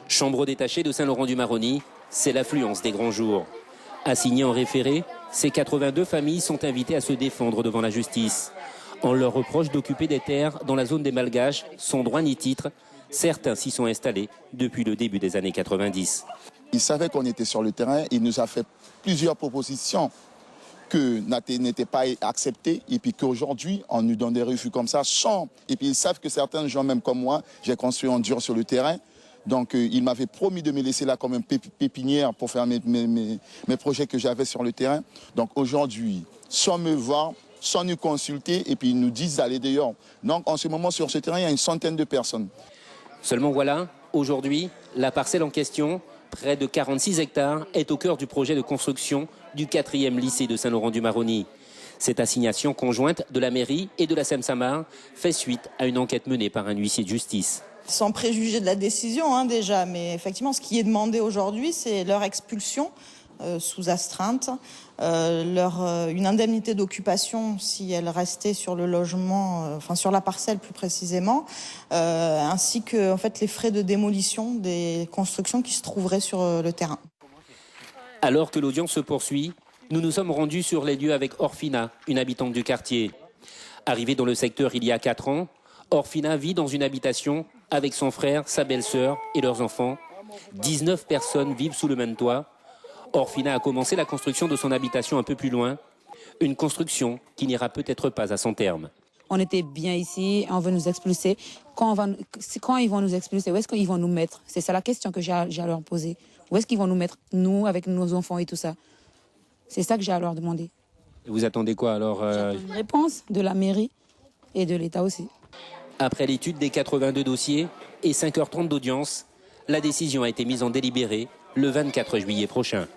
Chambre détachée de Saint-Laurent-du-Maroni, c'est l'affluence des grands jours. Assignées en référé, ces 82 familles sont invitées à se défendre devant la justice. On leur reproche d'occuper des terres dans la zone des Malgaches, sans droit ni titre. Certains s'y sont installés depuis le début des années 90. Il savait qu'on était sur le terrain, il nous a fait plusieurs propositions que n'étaient pas acceptées et puis qu'aujourd'hui on nous donne des refus comme ça sans. Et puis ils savent que certains gens, même comme moi, j'ai construit en dur sur le terrain. Donc il m'avait promis de me laisser là comme une pépinière pour faire mes projets que j'avais sur le terrain. Donc aujourd'hui, sans me voir, sans nous consulter, et puis ils nous disent d'aller dehors. Donc en ce moment sur ce terrain, il y a une centaine de personnes. Seulement voilà, aujourd'hui, la parcelle en question, près de 46 hectares, est au cœur du projet de construction du 4e lycée de Saint-Laurent-du-Maroni. Cette assignation conjointe de la mairie et de la Seine-Saint-Marc fait suite à une enquête menée par un huissier de justice. Sans préjuger de la décision déjà, mais effectivement ce qui est demandé aujourd'hui, c'est leur expulsion sous astreinte, une indemnité d'occupation si elle restait sur le logement, sur la parcelle plus précisément, ainsi que les frais de démolition des constructions qui se trouveraient sur le terrain. Alors que l'audience se poursuit, nous nous sommes rendus sur les lieux avec Orfina, une habitante du quartier. Arrivée dans le secteur il y a 4 ans, Orfina vit dans une habitation avec son frère, sa belle-sœur et leurs enfants. 19 personnes vivent sous le même toit. Orfina a commencé la construction de son habitation un peu plus loin. Une construction qui n'ira peut-être pas à son terme. On était bien ici, on veut nous expulser. Quand ils vont nous expulser, où est-ce qu'ils vont nous mettre? C'est ça la question que j'ai à leur poser. Où est-ce qu'ils vont nous mettre, nous, avec nos enfants et tout ça? C'est ça que j'ai à leur demander. Et vous attendez quoi alors J'attends une réponse de la mairie et de l'État aussi. Après l'étude des 82 dossiers et 5h30 d'audience, la décision a été mise en délibéré le 24 juillet prochain.